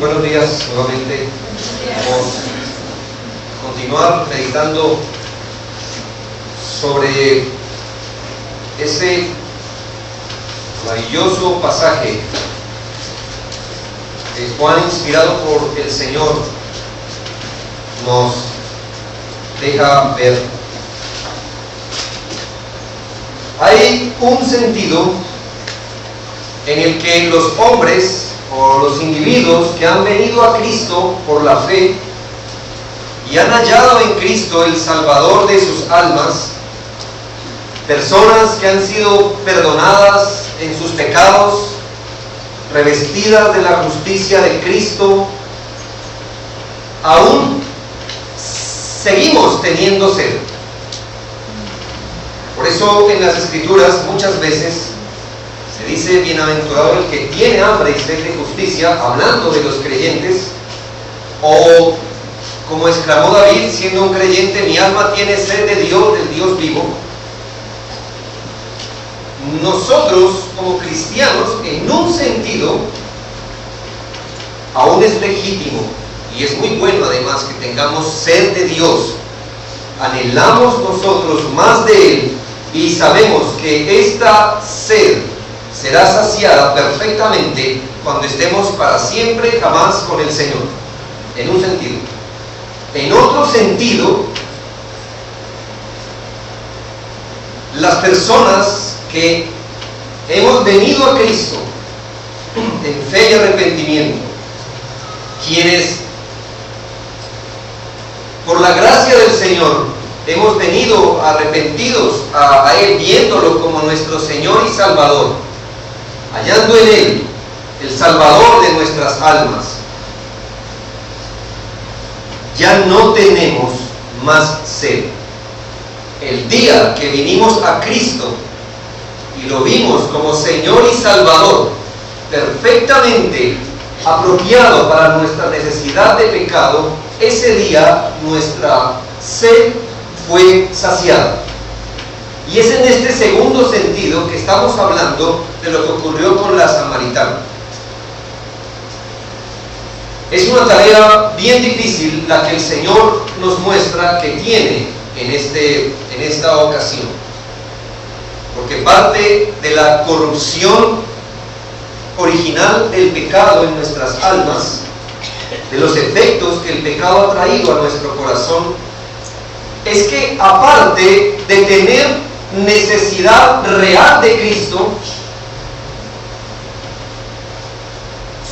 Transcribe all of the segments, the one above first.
buenos días nuevamente. Vamos a continuar meditando sobre ese maravilloso pasaje que Juan, inspirado por el Señor, nos deja ver. Hay un sentido en el que los hombres o los individuos que han venido a Cristo por la fe y han hallado en Cristo el Salvador de sus almas, personas que han sido perdonadas en sus pecados, revestidas de la justicia de Cristo, aún seguimos teniendo sed. Por eso en las Escrituras muchas veces se dice: bienaventurado el que tiene hambre y sed de justicia, hablando de los creyentes. O como exclamó David siendo un creyente: mi alma tiene sed de Dios, del Dios vivo. Nosotros como cristianos, en un sentido, aún es legítimo y es muy bueno además que tengamos sed de Dios. Anhelamos nosotros más de Él y sabemos que esta sed será saciada perfectamente cuando estemos para siempre jamás con el Señor. En un sentido. En otro sentido, las personas que hemos venido a Cristo en fe y arrepentimiento, quienes por la gracia del Señor hemos venido arrepentidos a Él, viéndolo como nuestro Señor y Salvador, hallando en Él el Salvador de nuestras almas, ya no tenemos más sed. El día que vinimos a Cristo y lo vimos como Señor y Salvador, perfectamente apropiado para nuestra necesidad de pecado, ese día nuestra sed fue saciada. Y es en este segundo sentido que estamos hablando de lo que ocurrió con la samaritana. Es una tarea bien difícil la que el Señor nos muestra que tiene en esta ocasión, porque parte de la corrupción original del pecado en nuestras almas, de los efectos que el pecado ha traído a nuestro corazón, es que aparte de tener necesidad real de Cristo,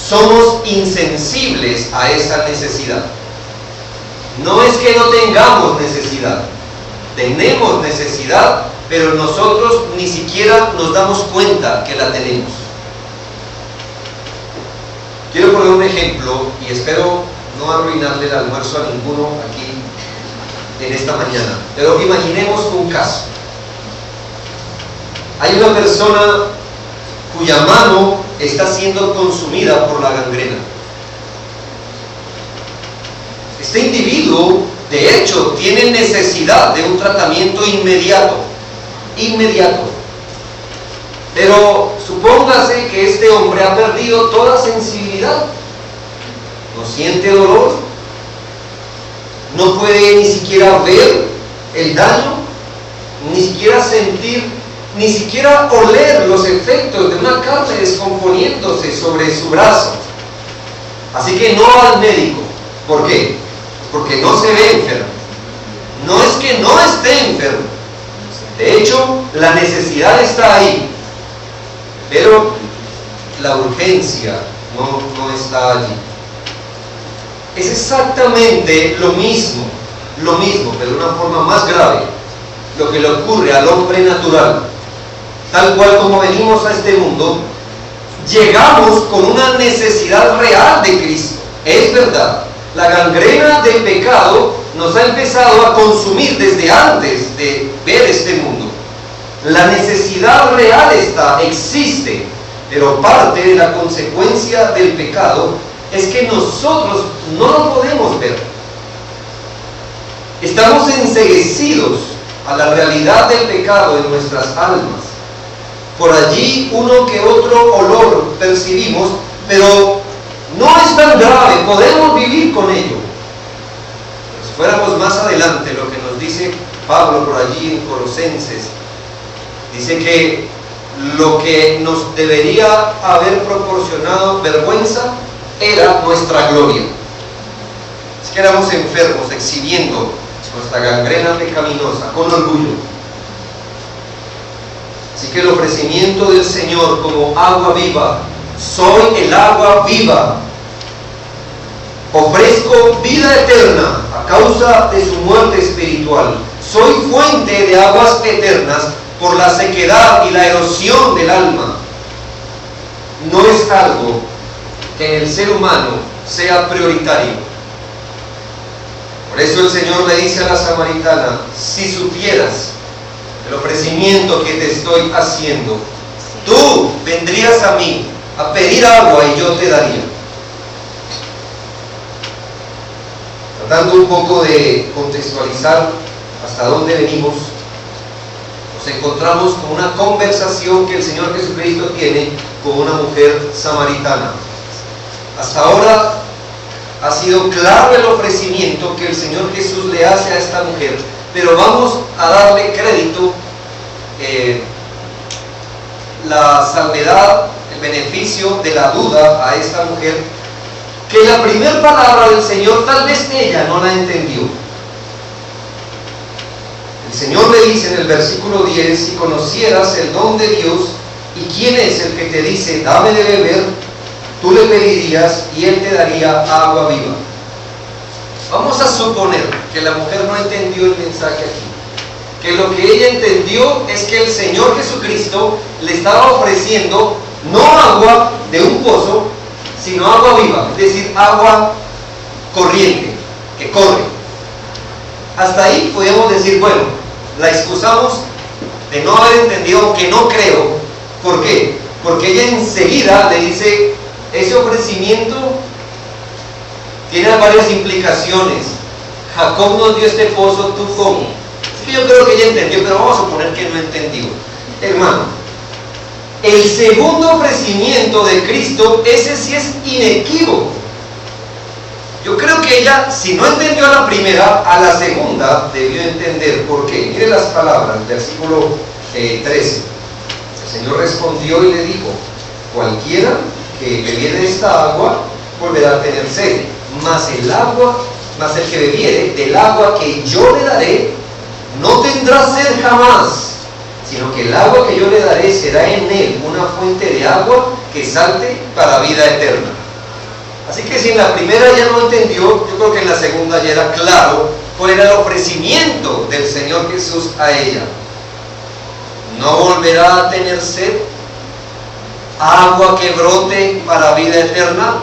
somos insensibles a esa necesidad. No es que no tengamos necesidad, tenemos necesidad, pero nosotros ni siquiera nos damos cuenta que la tenemos. Quiero poner un ejemplo y espero no arruinarle el almuerzo a ninguno aquí en esta mañana, pero imaginemos un caso. Hay una persona cuya mano está siendo consumida por la gangrena. Este individuo, de hecho, tiene necesidad de un tratamiento inmediato. Pero supóngase que este hombre ha perdido toda sensibilidad, no siente dolor, no puede ni siquiera ver el daño, ni siquiera sentir, ni siquiera oler los efectos de una carne descomponiéndose sobre su brazo. Así que no va al médico. ¿Por qué? Porque no se ve enfermo. No es que no esté enfermo. De hecho, la necesidad está ahí, pero la urgencia no está allí. Es exactamente lo mismo, pero de una forma más grave, lo que le ocurre al hombre natural. Tal cual como venimos a este mundo, llegamos con una necesidad real de Cristo. Es verdad, la gangrena del pecado nos ha empezado a consumir desde antes de ver este mundo. La necesidad real existe, pero parte de la consecuencia del pecado es que nosotros no lo podemos ver. Estamos enceguecidos a la realidad del pecado en nuestras almas. Por allí uno que otro olor percibimos, pero no es tan grave, podemos vivir con ello. Pero si fuéramos más adelante, lo que nos dice Pablo por allí en Colosenses, dice que lo que nos debería haber proporcionado vergüenza era nuestra gloria. Es que éramos enfermos, exhibiendo nuestra gangrena pecaminosa con orgullo. Así que el ofrecimiento del Señor como agua viva, soy el agua viva, ofrezco vida eterna a causa de su muerte espiritual, soy fuente de aguas eternas por la sequedad y la erosión del alma. No es algo que en el ser humano sea prioritario. Por eso el Señor le dice a la samaritana, si supieras el ofrecimiento que te estoy haciendo, tú vendrías a mí a pedir agua y yo te daría. Tratando un poco de contextualizar hasta dónde venimos, nos encontramos con una conversación que el Señor Jesucristo tiene con una mujer samaritana. Hasta ahora ha sido claro el ofrecimiento que el Señor Jesús le hace a esta mujer, pero vamos a darle crédito, la salvedad, el beneficio de la duda a esta mujer, que la primera palabra del Señor tal vez ella no la entendió. El Señor le dice en el versículo 10, si conocieras el don de Dios y quién es el que te dice, dame de beber, tú le pedirías y él te daría agua viva. Vamos a suponer que la mujer no entendió el mensaje aquí, que lo que ella entendió es que el Señor Jesucristo le estaba ofreciendo no agua de un pozo, sino agua viva, es decir, agua corriente, que corre. Hasta ahí podemos decir, bueno, la excusamos de no haber entendido, aunque no creo. ¿Por qué? Porque ella enseguida le dice, ese ofrecimiento tiene varias implicaciones. Jacob nos dio este pozo, ¿tú cómo? Es que yo creo que ella entendió, pero vamos a suponer que no entendió. Hermano, el segundo ofrecimiento de Cristo, ese sí es inequívoco. Yo creo que ella, si no entendió a la primera, a la segunda debió entender. ¿Por qué? Mire las palabras, versículo 13. El Señor respondió y le dijo, cualquiera que bebiere esta agua volverá a tener sed, mas el que bebiere del agua que yo le daré no tendrá sed jamás, sino que el agua que yo le daré será en él una fuente de agua que salte para vida eterna. Así que si en la primera ya no entendió, yo creo que en la segunda ya era claro cuál era el ofrecimiento del Señor Jesús a ella. No volverá a tener sed, agua que brote para vida eterna,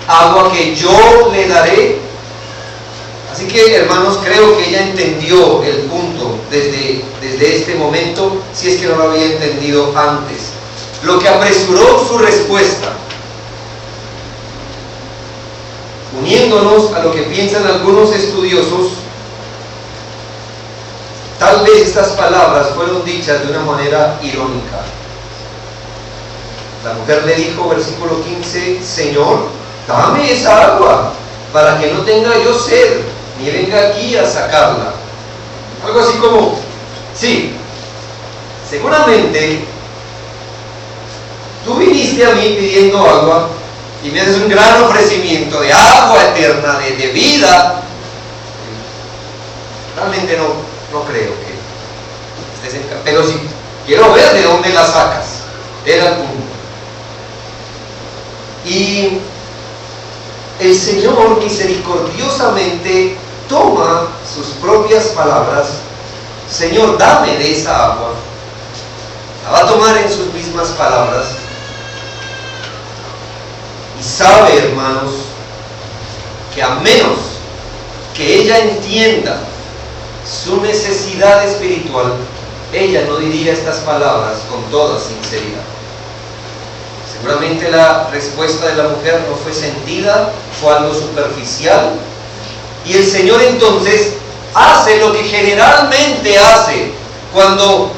agua que yo le daré. Así que, hermanos, creo que ella entendió el punto desde este momento, si es que no lo había entendido antes. Lo que apresuró su respuesta, uniéndonos a lo que piensan algunos estudiosos, tal vez estas palabras fueron dichas de una manera irónica. La mujer le dijo, versículo 15, Señor, dame esa agua, para que no tenga yo sed, ni venga aquí a sacarla. Algo así como, sí, seguramente tú viniste a mí pidiendo agua, y me haces un gran ofrecimiento de agua eterna, de vida. Realmente no creo que estés en... Pero sí, quiero ver de dónde la sacas. Era el punto. Y el Señor misericordiosamente toma sus propias palabras. Señor, dame de esa agua. La va a tomar en sus mismas palabras. Y sabe, hermanos, que a menos que ella entienda su necesidad espiritual, ella no diría estas palabras con toda sinceridad. Seguramente la respuesta de la mujer no fue sentida, fue algo superficial, y el Señor entonces hace lo que generalmente hace cuando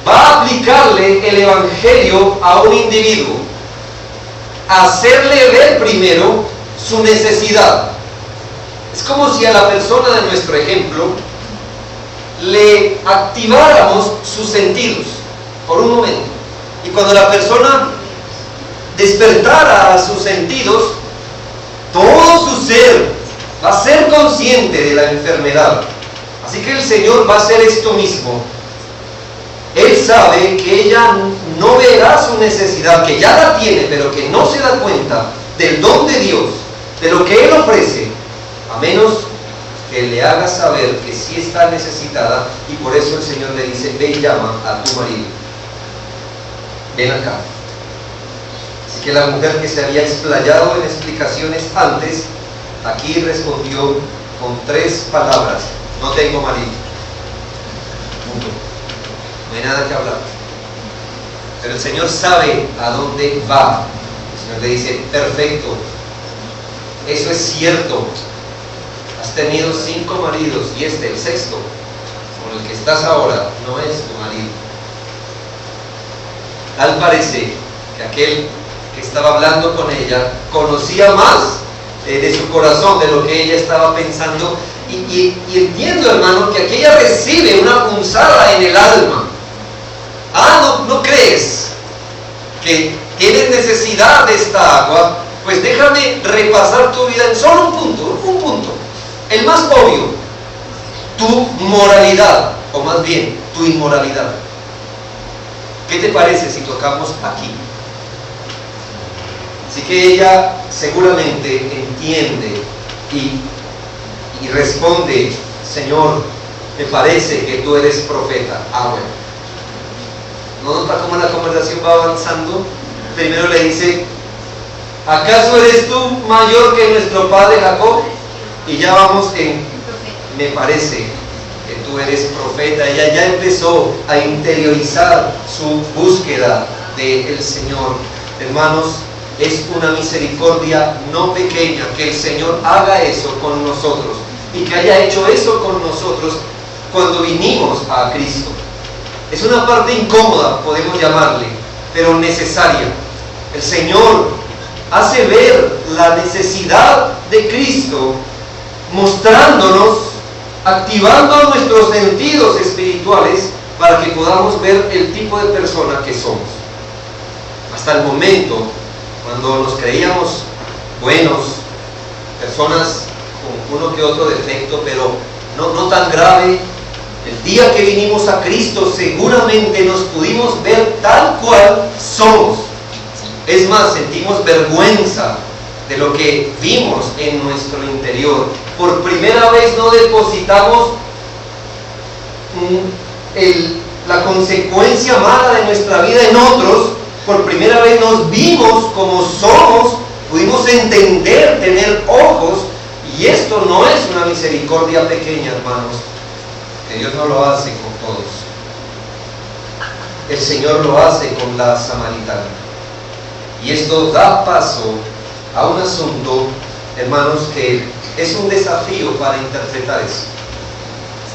va a aplicarle el Evangelio a un individuo. hacerle ver primero su necesidad. Es como si a la persona de nuestro ejemplo le activáramos sus sentidos por un momento. Y cuando la persona despertara a sus sentidos, todo su ser va a ser consciente de la enfermedad. Así que el Señor va a hacer esto mismo. Él sabe que ella no verá su necesidad, que ya la tiene, pero que no se da cuenta del don de Dios, de lo que Él ofrece, a menos que le haga saber que sí está necesitada, y por eso el Señor le dice: ve y llama a tu marido, ven acá. Así que la mujer que se había explayado en explicaciones antes, aquí respondió con 3 palabras: no tengo marido. Punto. No hay nada que hablar. Pero el Señor sabe a dónde va. El Señor le dice: perfecto, eso es cierto. Has tenido 5 maridos y el 6º, con el que estás ahora, no es tu marido. Tal parece que aquel que estaba hablando con ella conocía más de su corazón, de lo que ella estaba pensando, y entiendo, hermano, que aquella recibe una punzada en el alma. ¿No crees que tienes necesidad de esta agua? Pues déjame repasar tu vida en solo un punto, el más obvio: tu moralidad, o más bien, tu inmoralidad. ¿Qué te parece si tocamos aquí? Así que ella seguramente entiende y responde: Señor, me parece que tú eres profeta. Bueno. ¿No nota cómo la conversación va avanzando? Primero le dice: ¿acaso eres tú mayor que nuestro padre Jacob? Y ya vamos en: me parece que tú eres profeta. Ella ya empezó a interiorizar su búsqueda del Señor. Hermanos, es una misericordia no pequeña que el Señor haga eso con nosotros, y que haya hecho eso con nosotros cuando vinimos a Cristo. Es una parte incómoda, podemos llamarle, pero necesaria. El Señor hace ver la necesidad de Cristo, mostrándonos, activando nuestros sentidos espirituales para que podamos ver el tipo de persona que somos. Hasta el momento, cuando nos creíamos buenos, personas con uno que otro defecto, pero no tan grave, el día que vinimos a Cristo seguramente nos pudimos ver tal cual somos. Es más, sentimos vergüenza de lo que vimos en nuestro interior. Por primera vez no depositamos la consecuencia mala de nuestra vida en otros. Por primera vez nos vimos como somos, pudimos entender, tener ojos, y esto no es una misericordia pequeña, hermanos, que Dios no lo hace con todos. El Señor lo hace con la samaritana. Y esto da paso a un asunto, hermanos, que es un desafío para interpretar eso.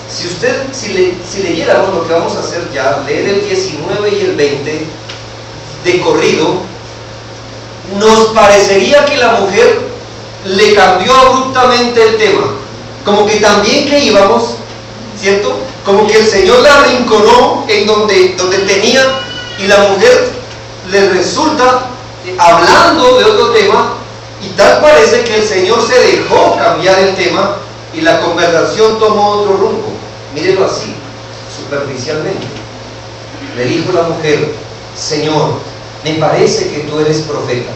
Si leyéramos lo que vamos a hacer ya, leer el 19 y el 20 de corrido, nos parecería que la mujer le cambió abruptamente el tema, como que también que íbamos, ¿cierto? Como que el Señor la arrinconó en donde tenía, y la mujer le resulta hablando de otro tema, y tal parece que el Señor se dejó cambiar el tema y la conversación tomó otro rumbo. Mírelo así, superficialmente. Le dijo la mujer: Señor, me parece que tú eres profeta.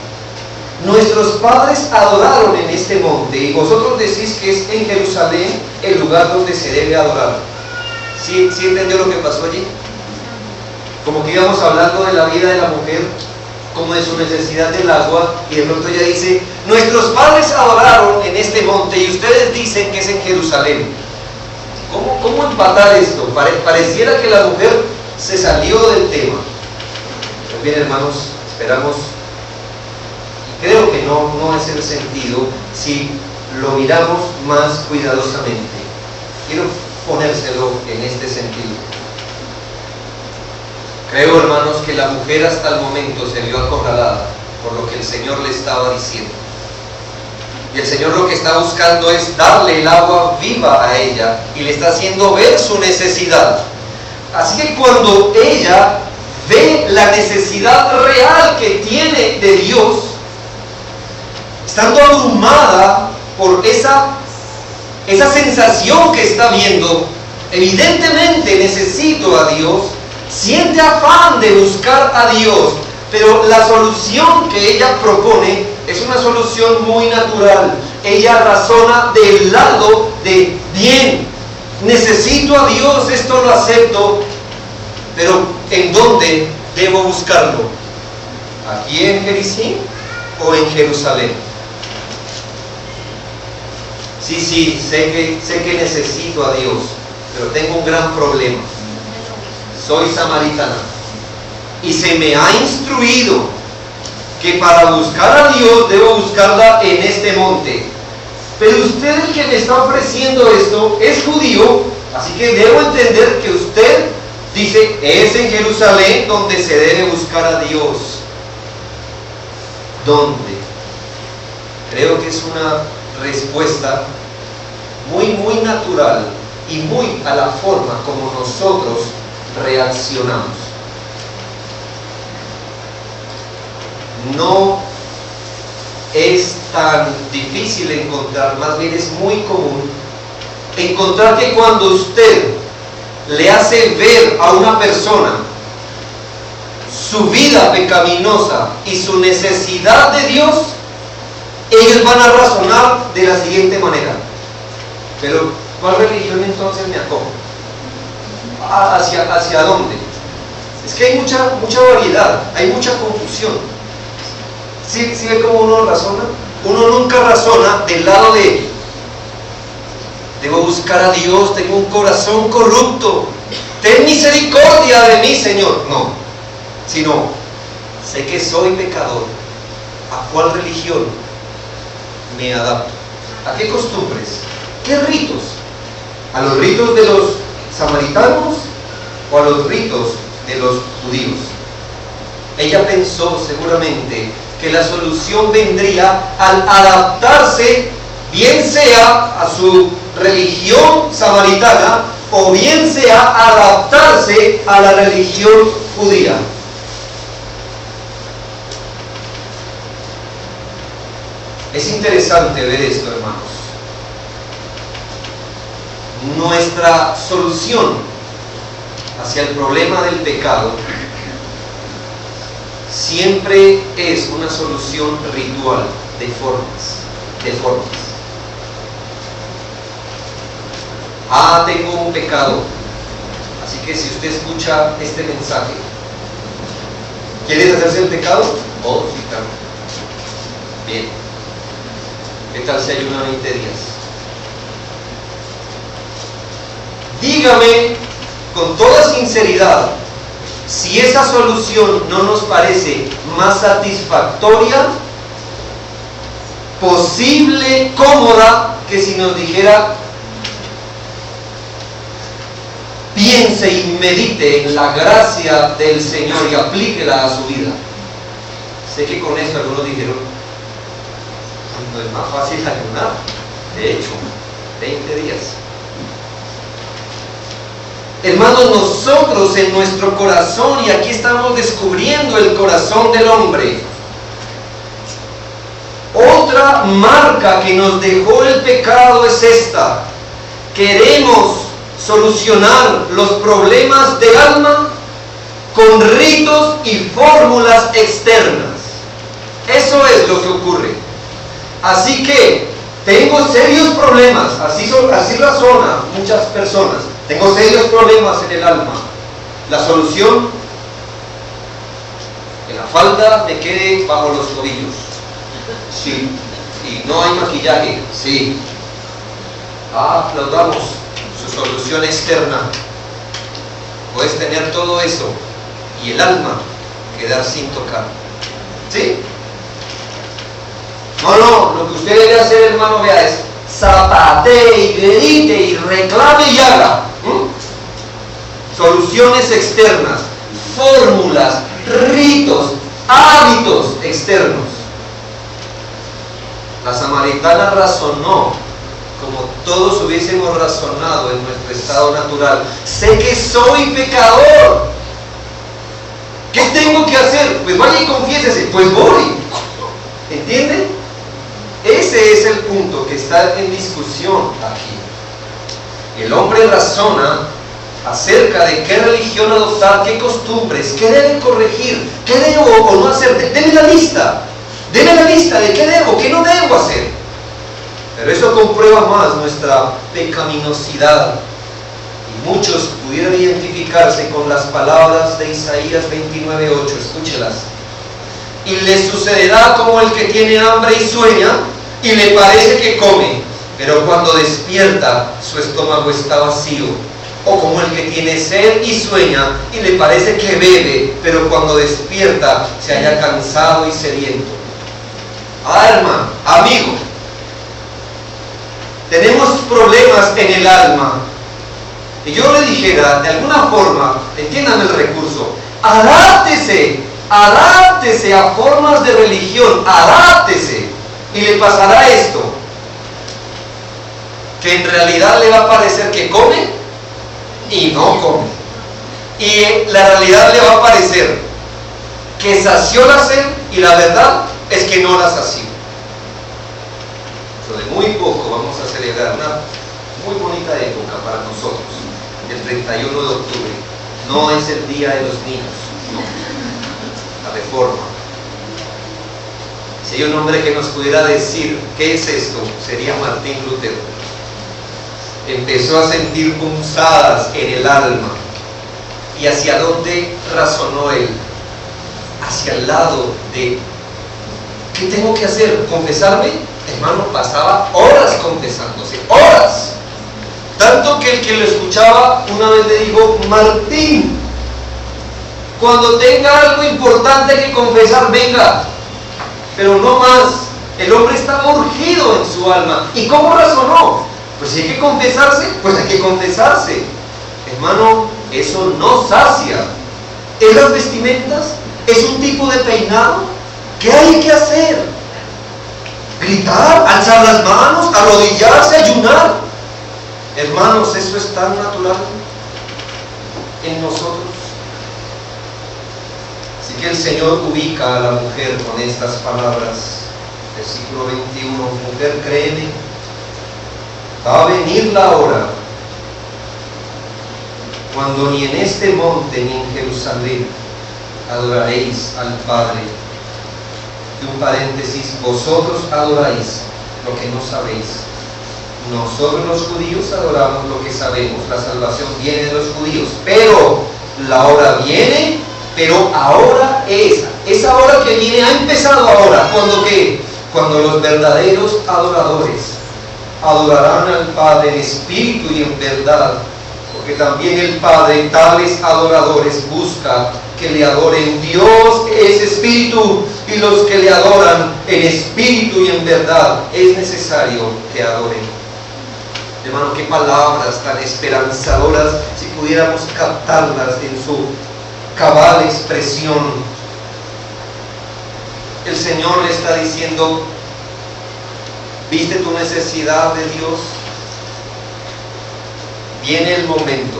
Nuestros padres adoraron en este monte, y vosotros decís que es en Jerusalén el lugar donde se debe adorar. ¿Sí entendió lo que pasó allí? Como que íbamos hablando de la vida de la mujer, como de su necesidad del agua, y de pronto ella dice: nuestros padres adoraron en este monte y ustedes dicen que es en Jerusalén. ¿Cómo empatar esto? Pareciera que la mujer se salió del tema. Pues bien, hermanos, esperamos, y creo que no es el sentido si lo miramos más cuidadosamente. Quiero ponérselo en este sentido. Creo, hermanos, que la mujer hasta el momento se vio acorralada. por lo que el Señor le estaba diciendo. Y el Señor lo que está buscando es darle el agua viva a ella y le está haciendo ver su necesidad. Así que cuando ella ve la necesidad real que tiene de Dios, estando abrumada por esa sensación que está viendo, evidentemente necesito a Dios, siente afán de buscar a Dios, pero la solución que ella propone es una solución muy natural. Ella razona del lado de, bien, necesito a Dios, esto lo acepto, pero ¿en dónde debo buscarlo? ¿Aquí en Jericín o en Jerusalén? Sí, sé que necesito a Dios, pero tengo un gran problema. Soy samaritana y se me ha instruido que para buscar a Dios debo buscarla en este monte. Pero usted, el que me está ofreciendo esto, es judío, así que debo entender que usted dice, es en Jerusalén donde se debe buscar a Dios. ¿Dónde? Creo que es una respuesta muy natural y muy a la forma como nosotros reaccionamos. No es tan difícil encontrar, más bien es muy común encontrar que cuando usted le hace ver a una persona su vida pecaminosa y su necesidad de Dios, ellos van a razonar de la siguiente manera: pero ¿cuál religión entonces me acojo? ¿Hacia dónde? Es que hay mucha variedad, hay mucha confusión. ¿Sí ve cómo uno razona? Uno nunca razona del lado de debo buscar a Dios, tengo un corazón corrupto, ten misericordia de mí, Señor. No, sino sé que soy pecador. ¿A cuál religión me adapto? ¿A qué costumbres? ¿Qué ritos? ¿A los ritos de los samaritanos o a los ritos de los judíos? Ella pensó seguramente que la solución vendría al adaptarse, bien sea a su religión samaritana o bien sea adaptarse a la religión judía. Es interesante ver esto, hermanos. Nuestra solución hacia el problema del pecado siempre es una solución ritual, de formas. Tengo un pecado, así que si usted escucha este mensaje, ¿quiere deshacerse del pecado? Oh, sí, claro. Bien. ¿Qué tal si ayuna 20 días? Dígame con toda sinceridad si esa solución no nos parece más satisfactoria, posible, cómoda, que si nos dijera piense y medite en la gracia del Señor y aplíquela a su vida. Sé que con esto algunos dijeron, no es más fácil ayunar. De hecho, 20 días. Hermanos, nosotros en nuestro corazón, y aquí estamos descubriendo el corazón del hombre, otra marca que nos dejó el pecado es esta: queremos solucionar los problemas del alma con ritos y fórmulas externas. Eso es lo que ocurre. Así que tengo serios problemas, así razonan muchas personas. Tengo serios problemas en el alma. La solución: que la falda me quede bajo los tobillos. Sí. Y no hay maquillaje. Sí. Aplaudamos su solución externa. Puedes tener todo eso y el alma quedar sin tocar. ¿Sí? No, lo que usted debe hacer, hermano, vea, es zapatee y grite y reclame y haga. Soluciones externas, fórmulas, ritos, hábitos externos. La samaritana razonó como todos hubiésemos razonado en nuestro estado natural. Sé que soy pecador. ¿Qué tengo que hacer? Pues vaya y confiésese. Pues voy. ¿Entienden? Ese es el punto que está en discusión aquí. El hombre razona acerca de qué religión adoptar, qué costumbres, qué debe corregir, qué debo o no hacer. Deme la lista de qué debo, qué no debo hacer. Pero eso comprueba más nuestra pecaminosidad. Y muchos pudieran identificarse con las palabras de Isaías 29:8. Escúchelas. Y le sucederá como el que tiene hambre y sueña, y le parece que come, pero cuando despierta su estómago está vacío. O como el que tiene sed y sueña, y le parece que bebe, pero cuando despierta se halla cansado y sediento. Alma, amigo, tenemos problemas en el alma. Y yo le dijera, de alguna forma, entiendan el recurso, adáptese a formas de religión, adáptese, y le pasará esto, que en realidad le va a parecer que come y no come, y la realidad le va a parecer que sació la sed y la verdad es que no la sació. Dentro de muy poco vamos a celebrar una muy bonita época para nosotros, el 31 de octubre. No es el día de los niños, no, la Reforma. Si hay un hombre que nos pudiera decir qué es esto, sería Martín Lutero. Empezó a sentir punzadas en el alma. ¿Y hacia dónde razonó él? Hacia el lado de ¿qué tengo que hacer? ¿Confesarme? Hermano, pasaba horas confesándose, horas. Tanto que el que lo escuchaba una vez le dijo: Martín, cuando tenga algo importante que confesar, venga. Pero no más. El hombre estaba urgido en su alma. ¿Y cómo razonó? Pues si hay que confesarse, pues hay que confesarse. Hermano, eso no sacia. ¿Es las vestimentas? ¿Es un tipo de peinado? ¿Qué hay que hacer? ¿Gritar? ¿Alzar las manos? ¿Arrodillarse? ¿Ayunar? Hermanos, eso es tan natural en nosotros. Así que el Señor ubica a la mujer con estas palabras. Versículo 21. Mujer, créeme, va a venir la hora cuando ni en este monte ni en Jerusalén adoraréis al Padre. Y un paréntesis: vosotros adoráis lo que no sabéis. Nosotros los judíos adoramos lo que sabemos. La salvación viene de los judíos, pero la hora viene, pero ahora es. Esa hora que viene ha empezado ahora. ¿Cuándo qué? Cuando los verdaderos adoradores adorarán al Padre en espíritu y en verdad, porque también el Padre tales adoradores busca que le adoren. Dios es espíritu, y los que le adoran en espíritu y en verdad es necesario que adoren. Hermano, qué palabras tan esperanzadoras, si pudiéramos captarlas en su cabal expresión. El Señor le está diciendo: ¿viste tu necesidad de Dios? Viene el momento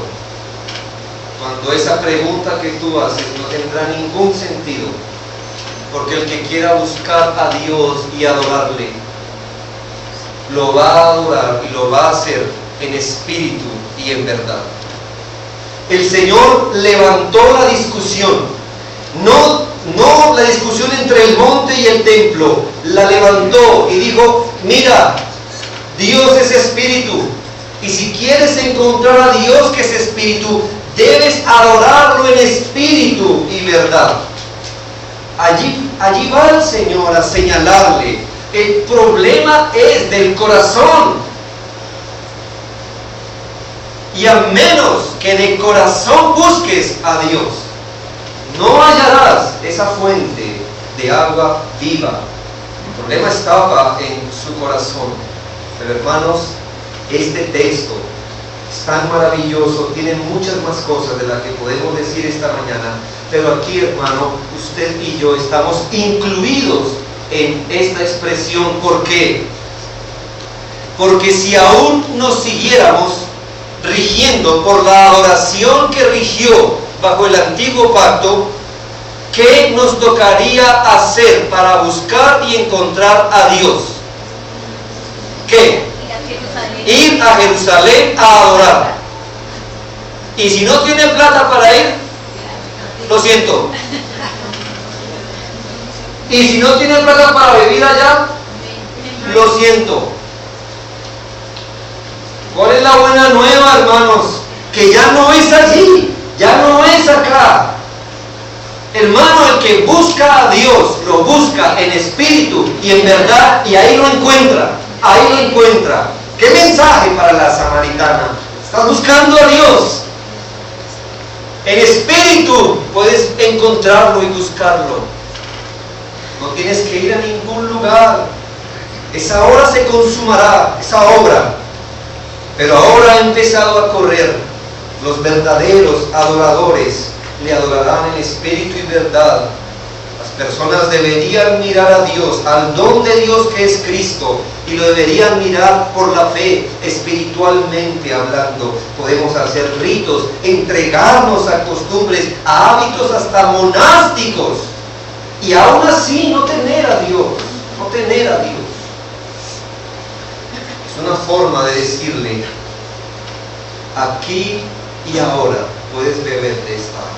cuando esa pregunta que tú haces no tendrá ningún sentido, porque el que quiera buscar a Dios y adorarle, lo va a adorar y lo va a hacer en espíritu y en verdad. El Señor levantó la discusión, no la discusión entre el monte y el templo, la levantó y dijo: mira, Dios es espíritu, y si quieres encontrar a Dios que es espíritu, debes adorarlo en espíritu y verdad. Allí va el Señor a señalarle: el problema es del corazón, y a menos que de corazón busques a Dios, no hallarás esa fuente de agua viva. El problema estaba en su corazón. Pero hermanos, este texto es tan maravilloso, tiene muchas más cosas de las que podemos decir esta mañana, pero aquí, hermano, usted y yo estamos incluidos en esta expresión. ¿Por qué? Porque si aún nos siguiéramos rigiendo por la adoración que rigió bajo el antiguo pacto, ¿qué nos tocaría hacer para buscar y encontrar a Dios? ¿Qué? Ir a Jerusalén a adorar. Y si no tiene plata para ir, lo siento. Y si no tiene plata para vivir allá, lo siento. ¿Cuál es la buena nueva, hermanos? Que ya no es allí, ya no es acá. Hermano, el que busca a Dios, lo busca en espíritu y en verdad, y ahí lo encuentra, ahí lo encuentra. ¿Qué mensaje para la samaritana? Estás buscando a Dios. En espíritu puedes encontrarlo y buscarlo. No tienes que ir a ningún lugar. Esa hora se consumará, esa obra. Pero ahora ha empezado a correr. Los verdaderos adoradores le adorarán en espíritu y verdad. Las personas deberían mirar a Dios, al don de Dios que es Cristo, y lo deberían mirar por la fe, espiritualmente hablando. Podemos hacer ritos, entregarnos a costumbres, a hábitos hasta monásticos, y aún así no tener a Dios, no tener a Dios. Es una forma de decirle: aquí y ahora puedes beber de esta agua.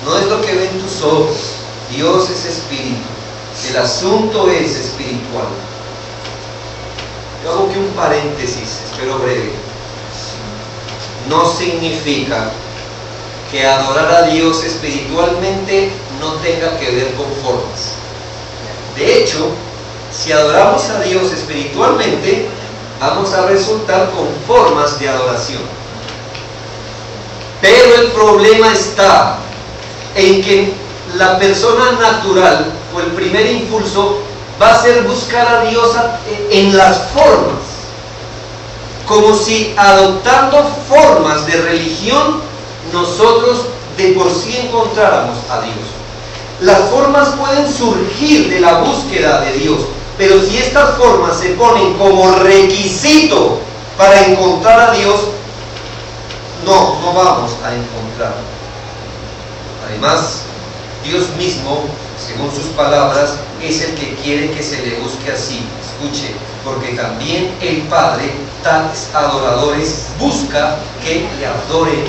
No es lo que ven tus ojos. Dios es espíritu. El asunto es espiritual. Yo hago aquí un paréntesis, espero breve. No significa que adorar a Dios espiritualmente no tenga que ver con formas. De hecho, si adoramos a Dios espiritualmente, vamos a resultar con formas de adoración. Pero el problema está en que la persona natural, o el primer impulso, va a ser buscar a Dios en las formas, como si adoptando formas de religión nosotros de por sí encontráramos a Dios. Las formas pueden surgir de la búsqueda de Dios, pero si estas formas se ponen como requisito para encontrar a Dios, no vamos a encontrar. Además, Dios mismo, según sus palabras, es el que quiere que se le busque así. Escuche, porque también el Padre, tales adoradores, busca que le adoren.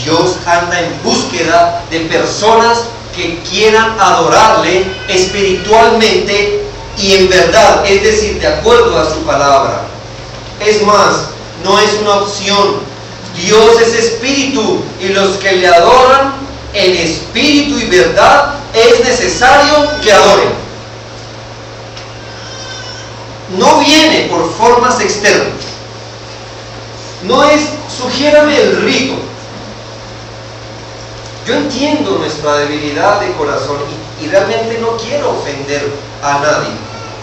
Dios anda en búsqueda de personas que quieran adorarle espiritualmente y en verdad, es decir, de acuerdo a su palabra. Es más, no es una opción. Dios es espíritu, y los que le adoran en espíritu y verdad es necesario que adoren. No viene por formas externas. No es, sugiérame el rito. Yo entiendo nuestra debilidad de corazón y realmente no quiero ofender a nadie,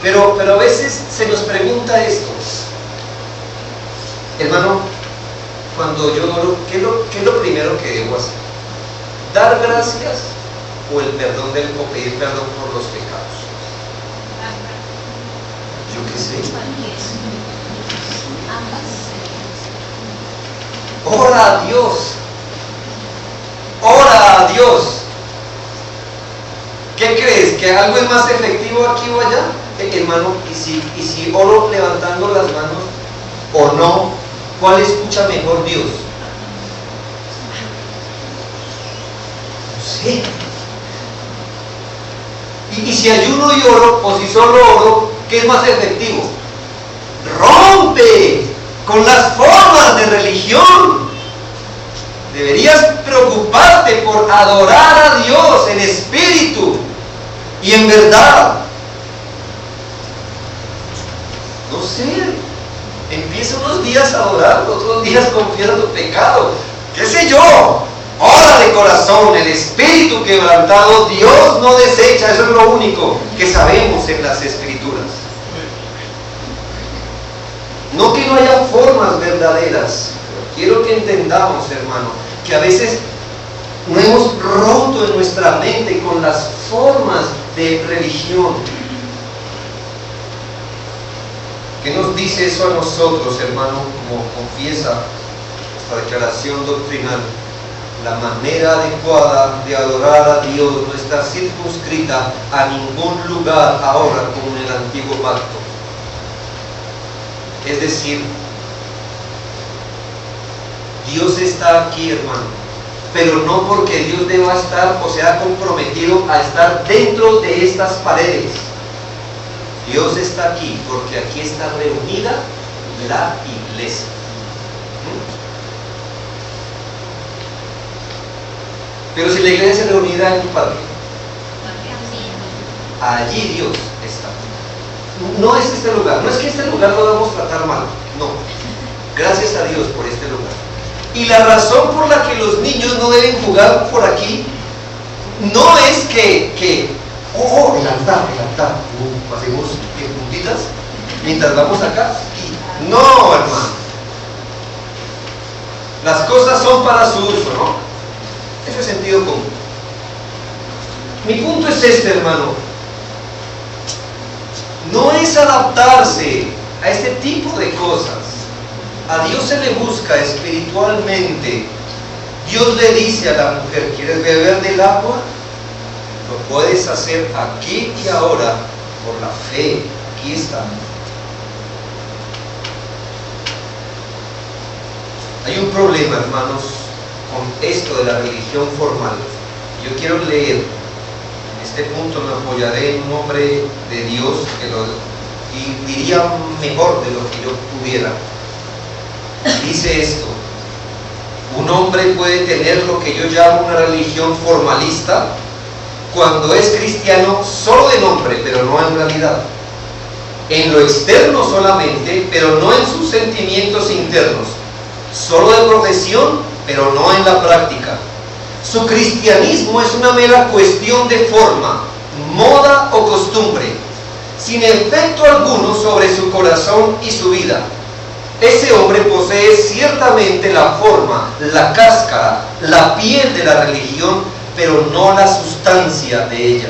pero a veces se nos pregunta esto: hermano, cuando yo oro, ¿qué es lo primero que debo hacer? ¿Dar gracias o pedir perdón por los pecados? Yo qué sé. Ora a Dios. Ora a Dios. ¿Qué crees? ¿Que algo es más efectivo aquí o allá? Hermano, ¿y si oro levantando las manos o no? ¿Cuál escucha mejor Dios? No sé. Y si ayuno y oro, o si solo oro, ¿qué es más efectivo? ¡Rompe con las formas de religión! Deberías preocuparte por adorar a Dios en espíritu y en verdad. No sé, empieza unos días a adorar, otros días confiesa tu pecado. ¿Qué sé yo? Ora de corazón, el espíritu quebrantado Dios no desecha. Eso es lo único que sabemos en las Escrituras. No que no haya formas verdaderas. Quiero que entendamos, hermano, que a veces no hemos roto en nuestra mente con las formas de religión. ¿Qué nos dice eso a nosotros, hermano, como confiesa esta declaración doctrinal? La manera adecuada de adorar a Dios no está circunscrita a ningún lugar ahora como en el antiguo pacto. Es decir, Dios está aquí, hermano, pero no porque Dios deba estar o sea comprometido a estar dentro de estas paredes. Dios está aquí porque aquí está reunida la iglesia. Pero si la iglesia es reunida en tu patria, allí Dios está. No es este lugar, no es que este lugar lo debamos tratar mal, no. Gracias a Dios por este lugar. Y la razón por la que los niños no deben jugar por aquí no es que el altar, pasemos en puntitas mientras vamos acá. No, hermano. Las cosas son para su uso, ¿no? Eso es sentido común. Mi punto es este, hermano. No es adaptarse a este tipo de cosas. A Dios se le busca espiritualmente. Dios le dice a la mujer: ¿quieres beber del agua? Lo puedes hacer aquí y ahora por la fe. Aquí está. Hay un problema, hermanos, con esto de la religión formal. Yo quiero leer, en este punto me apoyaré en un hombre de Dios que lo diría mejor de lo que yo pudiera. Dice esto: un hombre puede tener lo que yo llamo una religión formalista cuando es cristiano solo de nombre, pero no en realidad. En lo externo solamente, pero no en sus sentimientos internos. Solo de profesión, pero no en la práctica. Su cristianismo es una mera cuestión de forma, moda o costumbre, sin efecto alguno sobre su corazón y su vida. Ese hombre posee ciertamente la forma, la cáscara, la piel de la religión, pero no la sustancia de ella.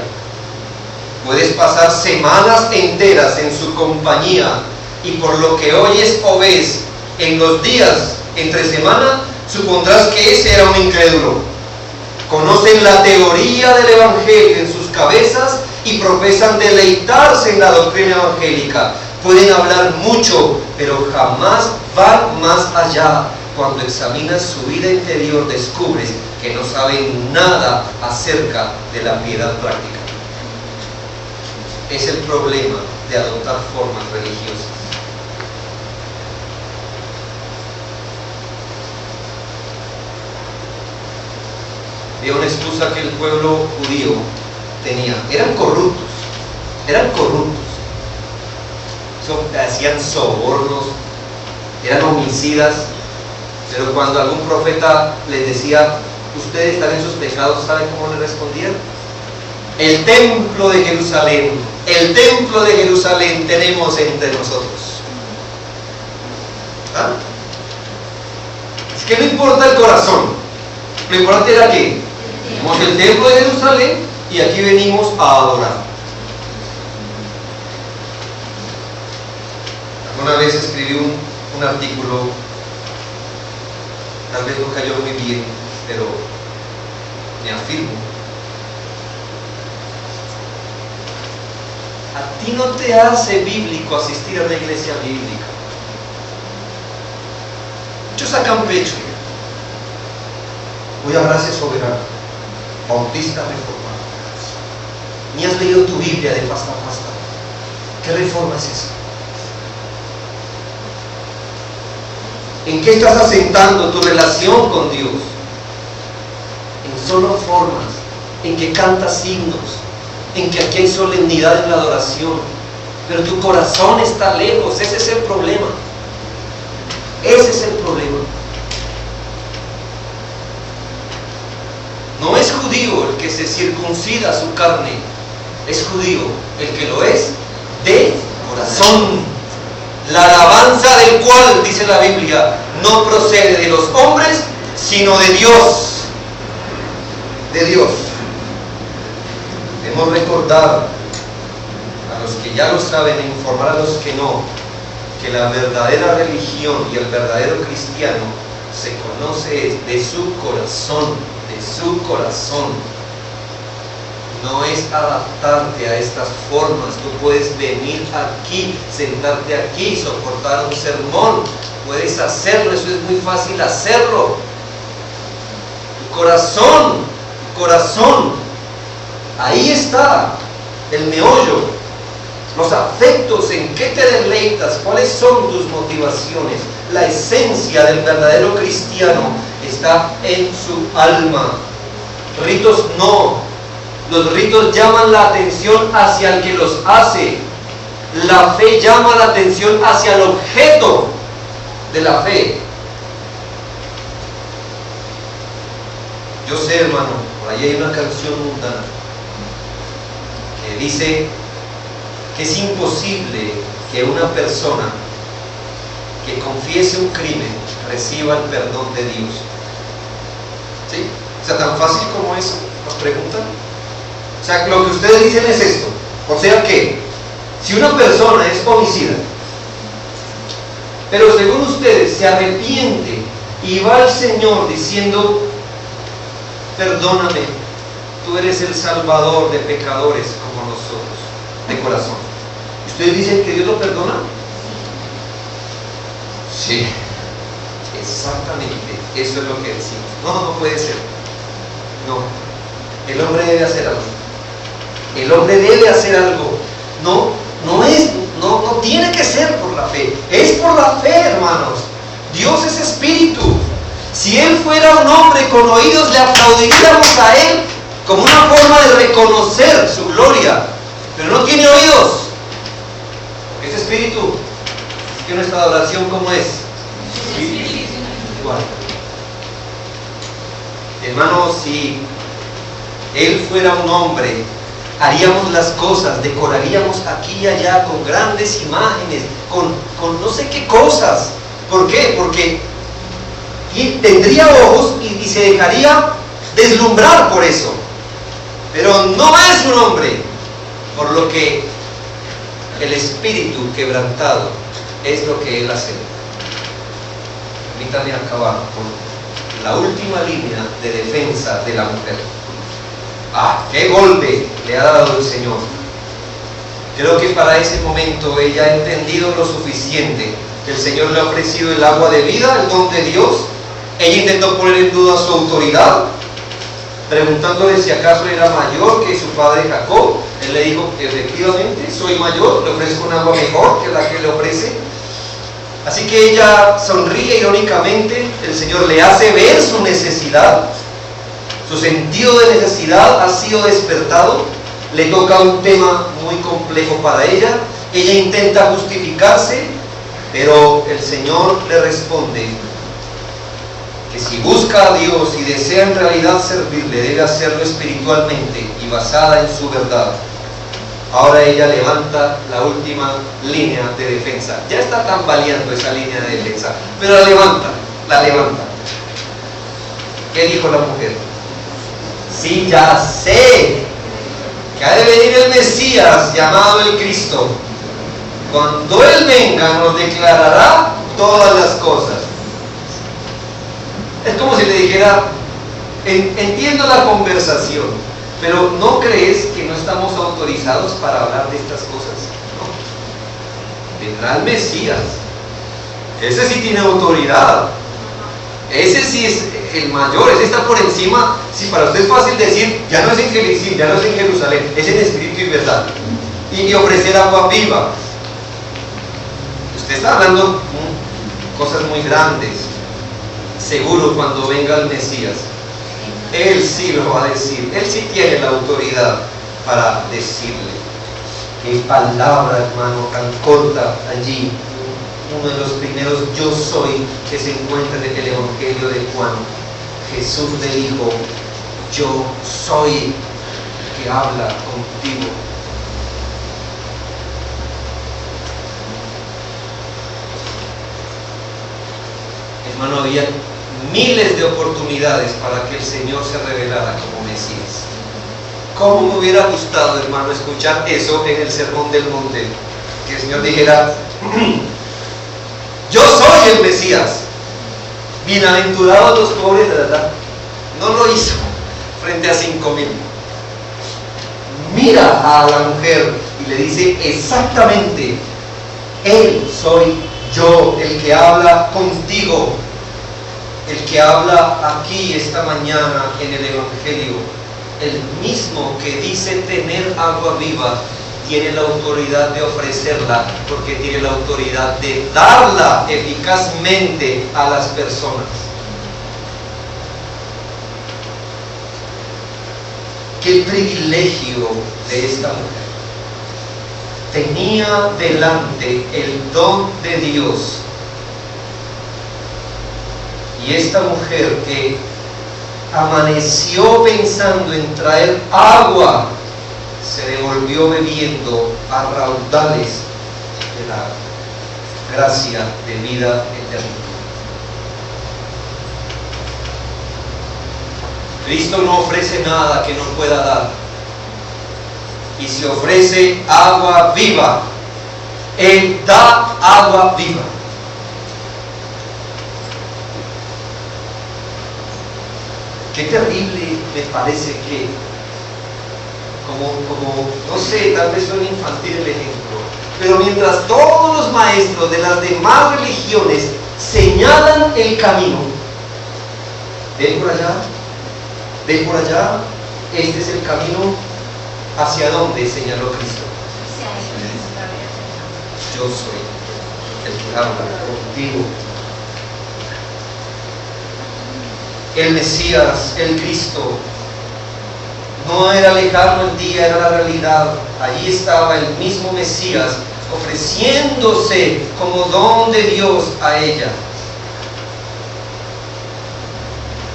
Puedes pasar semanas enteras en su compañía y por lo que oyes o ves en los días entre semana, supondrás que ese era un incrédulo. Conocen la teoría del evangelio en sus cabezas y profesan deleitarse en la doctrina evangélica. Pueden hablar mucho, pero jamás van más allá. Cuando examinas su vida interior, descubres que no saben nada acerca de la piedad práctica. Es el problema de adoptar formas religiosas. Había una excusa que el pueblo judío tenía. Eran corruptos. Hacían sobornos, eran homicidas, pero cuando algún profeta les decía: ustedes están en sus pecados, ¿saben cómo le respondían? El templo de Jerusalén tenemos entre nosotros. ¿Ah? Es que no importa el corazón, lo importante era que tenemos el templo de Jerusalén y aquí venimos a adorar. Una vez escribí un artículo, tal vez no cayó muy bien, pero me afirmo. A ti no te hace bíblico asistir a una iglesia bíblica. Muchos sacan pecho. Voy a Gracia Soberana, Bautista Reformado. Ni has leído tu Biblia de pasta a pasta. ¿Qué reforma es esa? ¿En qué estás asentando tu relación con Dios? En solo formas, en que cantas himnos, en que aquí hay solemnidad en la adoración, pero tu corazón está lejos. Ese es el problema. Ese es el problema. No es judío el que se circuncida su carne, es judío el que lo es de corazón. la alabanza del cual, dice la Biblia, no procede de los hombres, sino de Dios. De Dios. Debemos recordar a los que ya lo saben e informar a los que no, que la verdadera religión y el verdadero cristiano se conoce de su corazón, de su corazón. No es adaptarte a estas formas. Tú puedes venir aquí, sentarte aquí, soportar un sermón. Puedes hacerlo, eso es muy fácil hacerlo. Corazón, corazón. Ahí está el meollo. Los afectos, en qué te deleitas, cuáles son tus motivaciones. La esencia del verdadero cristiano está en su alma. Ritos no. Los ritos llaman la atención hacia el que los hace. La fe llama la atención hacia el objeto de la fe. Yo sé, hermano, por ahí hay una canción mundana que dice que es imposible que una persona que confiese un crimen reciba el perdón de Dios. ¿Sí? O sea, tan fácil como eso, nos preguntan. O sea, lo que ustedes dicen es esto. O sea que, si una persona es homicida, pero según ustedes se arrepiente y va al Señor diciendo: perdóname, tú eres el salvador de pecadores como nosotros, de corazón. ¿Ustedes dicen que Dios lo perdona? Sí, exactamente, eso es lo que decimos. No puede ser. No, el hombre debe hacer algo. El hombre debe hacer algo. No tiene que ser por la fe. Es por la fe, hermanos. Dios es espíritu. Si Él fuera un hombre con oídos, le aplaudiríamos a Él como una forma de reconocer su gloria. Pero no tiene oídos. Es espíritu. ¿Que nuestra adoración cómo es? Espíritu. Igual. Hermano, si Él fuera un hombre, haríamos las cosas, decoraríamos aquí y allá con grandes imágenes, con no sé qué cosas. ¿Por qué? Porque tendría ojos y se dejaría deslumbrar por eso. Pero no es un hombre, por lo que el espíritu quebrantado es lo que Él hace. Permítanme acabar con la última línea de defensa de la mujer. ¡Qué golpe le ha dado el Señor! Creo que para ese momento ella ha entendido lo suficiente. El Señor le ha ofrecido el agua de vida, el don de Dios. Ella intentó poner en duda su autoridad, preguntándole si acaso era mayor que su padre Jacob. Él le dijo: efectivamente, soy mayor, le ofrezco un agua mejor que la que le ofrece. Así que ella sonríe irónicamente. El Señor le hace ver su necesidad. Su sentido de necesidad ha sido despertado. Le toca un tema muy complejo para ella. Ella intenta justificarse, pero el Señor le responde que si busca a Dios y desea en realidad servirle, debe hacerlo espiritualmente y basada en su verdad. Ahora ella levanta la última línea de defensa. Ya está tambaleando esa línea de defensa, pero la levanta. ¿Qué dijo la mujer? Sí, ya sé que ha de venir el Mesías llamado el Cristo. Cuando Él venga nos declarará todas las cosas. Es como si le dijera: entiendo la conversación, pero ¿no crees que no estamos autorizados para hablar de estas cosas? No. Vendrá el Mesías. Ese sí tiene autoridad. Ese sí es el mayor, ese está por encima. Si para usted es fácil decir, ya no es en Gerizim, ya no es en Jerusalén, es en espíritu y verdad. Y ofrecer agua viva. Usted está hablando cosas muy grandes. Seguro cuando venga el Mesías, Él sí lo va a decir. Él sí tiene la autoridad para decirle. Qué palabra, hermano, tan corta allí. Uno de los primeros yo soy que se encuentra en el Evangelio de Juan. Jesús le dijo: yo soy que habla contigo. Hermano, había miles de oportunidades para que el Señor se revelara como Mesías. ¿Cómo me hubiera gustado, hermano, escuchar eso en el Sermón del Monte? Que el Señor dijera: yo soy el Mesías. Bienaventurados los pobres, de verdad. No lo hizo frente a 5,000. Mira a la mujer y le dice exactamente: Él soy yo, el que habla contigo, el que habla aquí esta mañana en el Evangelio, el mismo que dice tener agua viva, tiene la autoridad de ofrecerla, porque tiene la autoridad de darla eficazmente a las personas. Qué privilegio de esta mujer. Tenía delante el don de Dios. Y esta mujer que amaneció pensando en traer agua, se devolvió bebiendo a raudales de la gracia de vida eterna. Cristo no ofrece nada que no pueda dar. Y si ofrece agua viva, Él da agua viva. Qué terrible me parece que, como no sé, tal vez suene infantil el ejemplo, pero mientras todos los maestros de las demás religiones señalan el camino, ven por allá, este es el camino. ¿Hacia dónde señaló Cristo? Yo soy el que habla contigo. El Mesías, el Cristo, no era lejano el día, era la realidad. Allí estaba el mismo Mesías ofreciéndose como don de Dios a ella.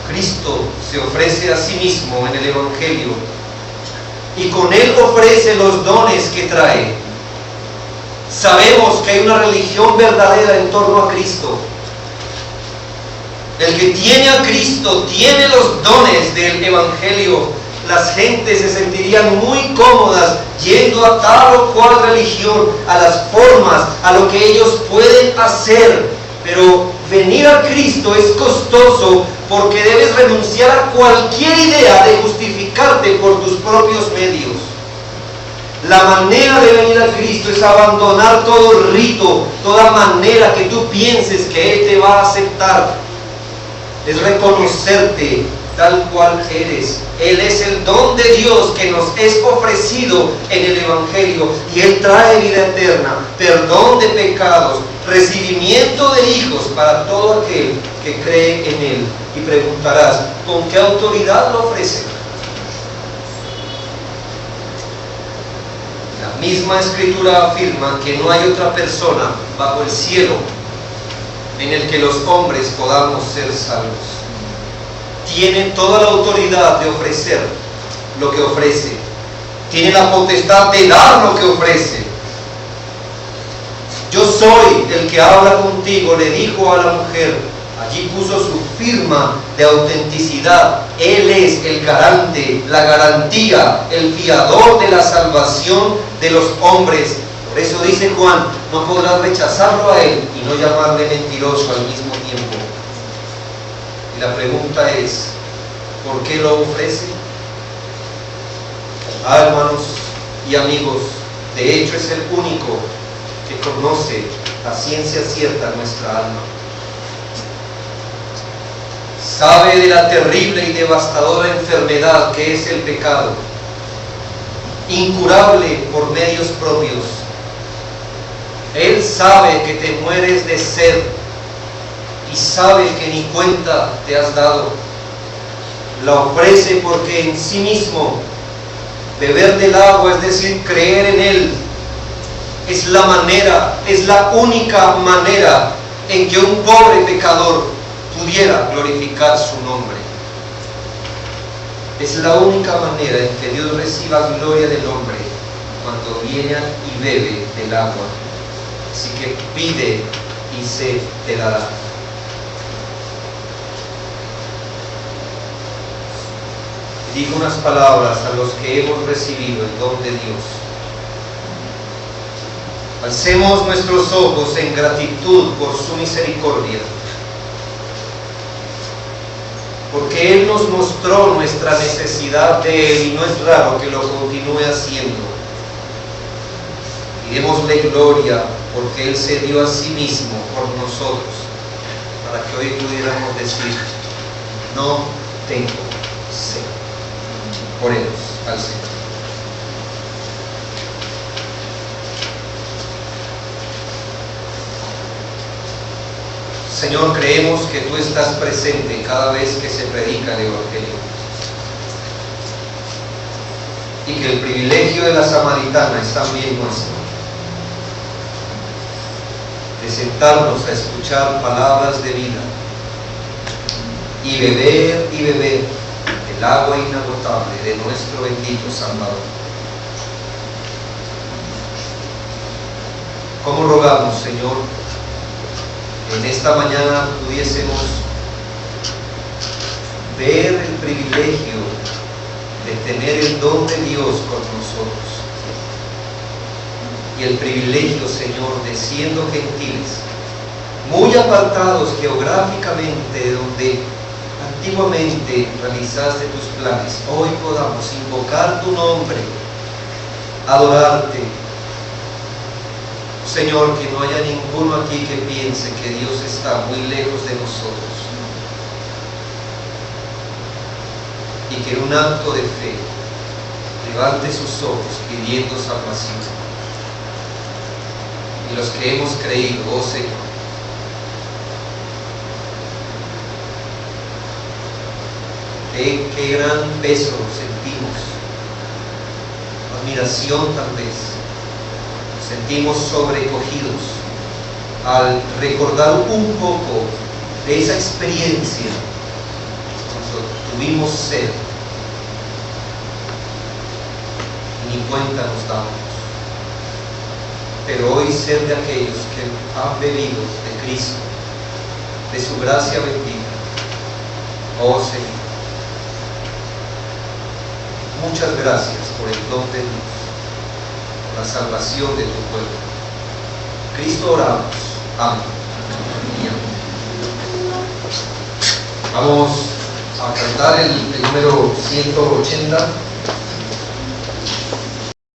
Cristo se ofrece a sí mismo en el Evangelio y con Él ofrece los dones que trae. Sabemos que hay una religión verdadera en torno a Cristo. El que tiene a Cristo tiene los dones del Evangelio. Las gentes se sentirían muy cómodas yendo a tal o cual religión, a las formas, a lo que ellos pueden hacer. Pero venir a Cristo es costoso, porque debes renunciar a cualquier idea de justificarte por tus propios medios. La manera de venir a Cristo es abandonar todo rito, toda manera que tú pienses que Él te va a aceptar. Es reconocerte tal cual eres. Él es el don de Dios que nos es ofrecido en el Evangelio, y Él trae vida eterna, perdón de pecados, recibimiento de hijos para todo aquel que cree en Él. Y preguntarás, ¿con qué autoridad lo ofrece? La misma Escritura afirma que no hay otra persona bajo el cielo en el que los hombres podamos ser salvos. Tiene toda la autoridad de ofrecer lo que ofrece. Tiene la potestad de dar lo que ofrece. Yo soy el que habla contigo, le dijo a la mujer. Allí puso su firma de autenticidad. Él es el garante, la garantía, el fiador de la salvación de los hombres. Por eso dice Juan, no podrás rechazarlo a Él y no llamarle mentiroso al mismo tiempo. Y la pregunta es, ¿por qué lo ofrece? Hermanos y amigos, de hecho es el único que conoce a ciencia cierta nuestra alma. Sabe de la terrible y devastadora enfermedad que es el pecado, incurable por medios propios. Él sabe que te mueres de sed y sabe que ni cuenta te has dado. La ofrece porque en sí mismo beber del agua, es decir, creer en Él, es la manera, es la única manera en que un pobre pecador pudiera glorificar su nombre. Es la única manera en que Dios reciba gloria del hombre cuando viene y bebe del agua. Así que pide y se te dará. diga unas palabras a los que hemos recibido el don de Dios. Alcemos nuestros ojos en gratitud por su misericordia, porque Él nos mostró nuestra necesidad de Él y no es raro que lo continúe haciendo. Y démosle gloria porque Él se dio a sí mismo por nosotros, para que hoy pudiéramos decir: no tengo sed. Oremos al Señor. Señor, creemos que tú estás presente cada vez que se predica el Evangelio, y que el privilegio de la samaritana es también nuestro, de sentarnos a escuchar palabras de vida y beber el agua inagotable de nuestro bendito Salvador. ¿Cómo rogamos, Señor, en esta mañana pudiésemos ver el privilegio de tener el don de Dios con nosotros, y el privilegio, Señor, de siendo gentiles, muy apartados geográficamente de donde antiguamente realizaste tus planes, hoy podamos invocar tu nombre, adorarte. Señor, que no haya ninguno aquí que piense que Dios está muy lejos de nosotros, y que en un acto de fe levante sus ojos pidiendo salvación. Y los que hemos creído, oh Señor, qué gran peso sentimos, admiración tal vez, sentimos sobrecogidos al recordar un poco de esa experiencia cuando tuvimos sed y ni cuenta nos damos. Pero hoy ser de aquellos que han bebido de Cristo, de su gracia bendita, oh Señor, muchas gracias por el don de Dios, la salvación de tu pueblo. Cristo oramos. Amén. Vamos a cantar el número 180.